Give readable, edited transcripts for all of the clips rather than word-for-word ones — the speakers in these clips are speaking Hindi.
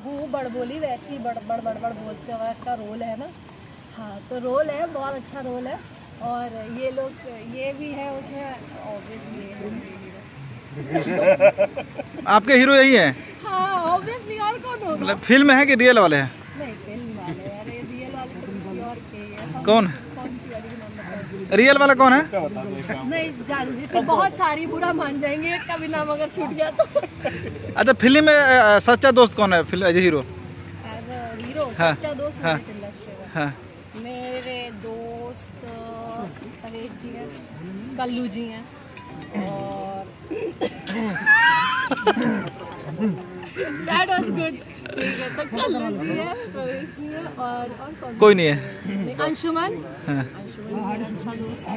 हूँ बड़बोली, वैसी बड़ बोलते हुए का रोल है ना। हाँ, तो रोल है, बहुत अच्छा रोल है। और ये लोग ये भी है उसमें ऑब्वियसली। आपके हीरो यही है? हाँ ऑब्वियसली, और कौन होगा? मतलब फिल्म है कि रियल वाले हैं? नहीं फिल्म वाले यार, ये रियल वाले तो किसी और के हैं। कौन सी वाली नाम बताओ? रियल वाला कौन है? नहीं जान जी, फिर बहुत सारी बुरा मान जाएंगे, एक का भी नाम अगर छूट गया तो। अच्छा, फिल्म में सच्चा दोस्त कौन है as a hero? As a hero हाँ, सच्चा दोस्त हाँ, इस इंडस्ट्री में? हाँ। मेरे दोस्त परेश जी हैं, कल्लू जी हैं, और That was good। ठीक है, तो कल्लू जी है, परेश जी है, और कौन? कोई नहीं है। अंशुमन। हाँ। अंशुमन भी अच्छा दोस्त है,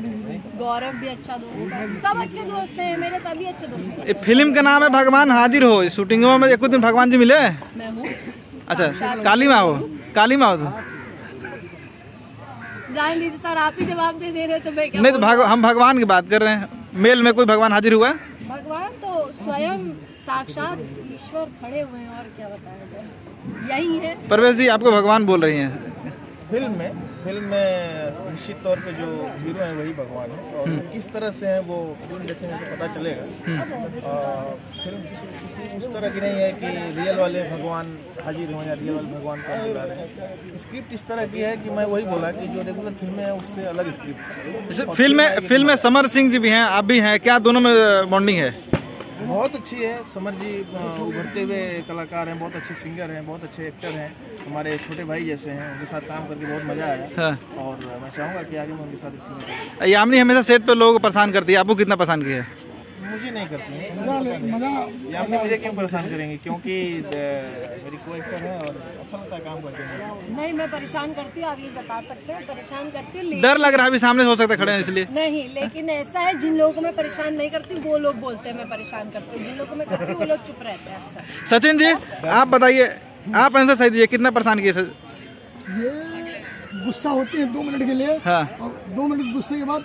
गौरव भी अच्छा दोस्त है, सब अच्छे दोस्त हैं मेरे, सभी अच्छे दोस्त हैं। ये फिल्म का नाम है भगवान हाजिर हो। शूटिंगों में एक दिन भगवान जी मिले? मैं हूँ। अच्छा, काली माँ हो? काली माँ हो तो जान दीजिए सर, आप ही जवाब दे रहे हो तो मैं क्या नहीं, तो हम भगवान की बात कर रहे हैं। मेल में कोई भगवान हाजिर हुआ? भगवान तो स्वयं साक्षात ईश्वर खड़े हुए हैं, और क्या बताया जाए, यही है। परवेश जी, आपको भगवान बोल रही हैं। फिल्म में निश्चित तौर पे जो हीरो है वही भगवान है, और किस तरह से है वो फिल्म देखेंगे तो पता चलेगा। फिल्म किसी उस तरह की नहीं है कि रियल वाले भगवान हाजिर हों या रियल वाले भगवान को बुला रहे हैं। स्क्रिप्ट इस तरह की है कि मैं वही बोला कि जो रेगुलर फिल्में हैं उससे अलग स्क्रिप्ट। फिल्म में समर सिंह जी भी हैं, आप भी हैं, क्या दोनों में बॉन्डिंग है? बहुत अच्छी है। समर जी उभरते हुए कलाकार हैं, बहुत अच्छे सिंगर हैं, बहुत अच्छे एक्टर हैं, हमारे छोटे भाई जैसे हैं। उनके साथ काम करके बहुत मजा आया। हाँ। और मैं चाहूँगा कि आगे मैं उनके साथ फिल्म करूँ। यामिनी हमेशा सेट पे लोगों को परेशान करती है, आपको कितना परेशान किया है? मुझे नहीं करती है यामिनी, मुझे क्यों परेशान करेंगे, क्योंकि मेरी को एक्टर है और अच्छा लगता है काम करके। नहीं, मैं परेशान करती हूँ, आप ये बता सकते हैं, परेशान करती हूँ। डर लग रहा है अभी सामने हो सकता है खड़े हैं इसलिए? नहीं, लेकिन ऐसा है, जिन लोगों को मैं परेशान नहीं करती वो लोग बोलते हैं मैं परेशान करती हूँ, जिन लोगों को मैं करती हूँ वो लोग चुप रहते हैं अक्सर। सचिन जी, आप बताइए, आप आंसर सही दीजिए, कितना परेशान किए सर? ये गुस्सा होती है 2 मिनट के लिए। हाँ। और 2 मिनट गुस्से के बाद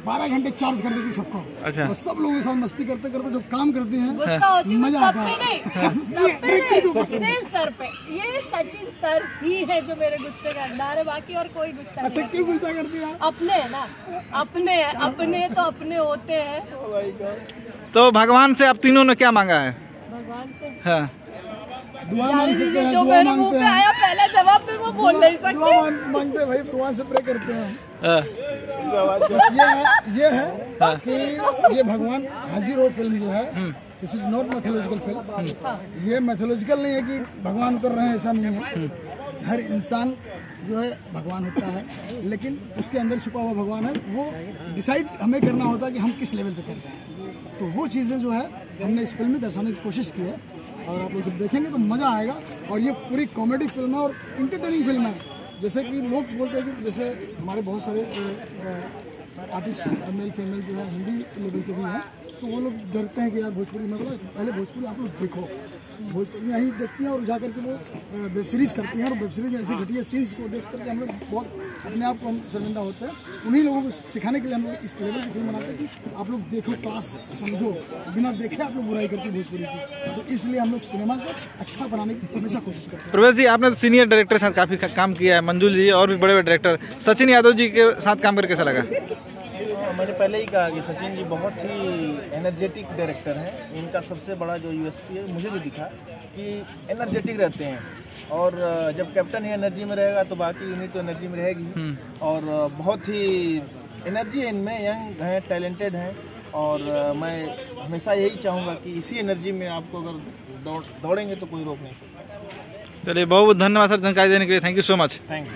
12 घंटे चार्ज कर देती सबको। अच्छा। और सब लोगों के साथ मस्ती करते करते जो काम करती हैं, गुस्सा होती है मजा सब आता पे है। नहीं, सब पे नहीं, सिर्फ सर पे। ये सचिन सर ही है जो मेरे गुस्से का अंदार है, बाकी और कोई गुस्सा नहीं। अच्छा, क्यों गुस्सा करती है? अपने है ना, अपने तो अपने होते हैं। तो भगवान से आप तीनों ने क्या मांगा है? भगवान से हाँ, दुआ मांग सकते हैं, जो दुआ मेरे मुंह मांगते पे हैं, आया पहला जवाब पे वो बोल नहीं सकते। दुआ मांगते हैं भाई, भगवान से प्रे करते हैं। हाँ। ये है कि ये भगवान हाजिर हो फिल्म जो है, this is not mythological film. ये मैथोलॉजिकल नहीं है कि भगवान उतर रहे हैं, ऐसा नहीं है। हर इंसान जो है भगवान होता है, लेकिन उसके अंदर छुपा हुआ भगवान है, वो डिसाइड हमें करना होता है कि हम किस लेवल पे कर रहे हैं। तो वो चीज़ें जो है हमने इस फिल्म में दर्शाने की कोशिश की है, और आप लोग जब देखेंगे तो मज़ा आएगा। और ये पूरी कॉमेडी फिल्म है और इंटरटेनिंग फिल्म है। जैसे कि लोग बोलते हैं कि जैसे हमारे बहुत सारे आर्टिस्ट मेल फीमेल जो है हिंदी लेवल के भी हैं, तो वो लोग डरते हैं कि यार भोजपुरी में, बोला पहले भोजपुरी आप लोग देखो, भोजपुरी यहीं देखती हैं और जा करके वो वेब सीरीज़ करती हैं, और वेब सीरीज़ में ऐसी घटिया सीन्स को देख करके हम लोग बहुत अपने आप को हम शर्मिंदा होते हैं। उन्हीं लोगों को सिखाने के लिए हम लोग इस लेवल की फिल्म बनाते हैं कि आप लोग देखो, क्लास समझो, बिना देखे आप लोग बुराई करते हैं भोजपुरी की। तो इसलिए हम लोग सिनेमा को अच्छा बनाने की हमेशा कोशिश करते हैं। प्रवेश जी, आपने सीनियर डायरेक्टर के साथ काफी काम किया है, मंजुल जी और भी बड़े बड़े डायरेक्टर, सचिन यादव जी के साथ काम करके कैसा लगा? मैंने पहले ही कहा कि सचिन जी बहुत ही एनर्जेटिक डायरेक्टर हैं। इनका सबसे बड़ा जो यूएसपी है, मुझे भी दिखा कि एनर्जेटिक रहते हैं, और जब कैप्टन ही एनर्जी में रहेगा तो बाकी यूनिट तो एनर्जी में रहेगी। और बहुत ही एनर्जी है इनमें, यंग हैं, टैलेंटेड हैं, और मैं हमेशा यही चाहूँगा कि इसी एनर्जी में आपको अगर दौड़ेंगे तो कोई रोक नहीं सकता। चलिए, बहुत बहुत धन्यवाद सर जानकारी देने के लिए। Thank you so much. Thank you.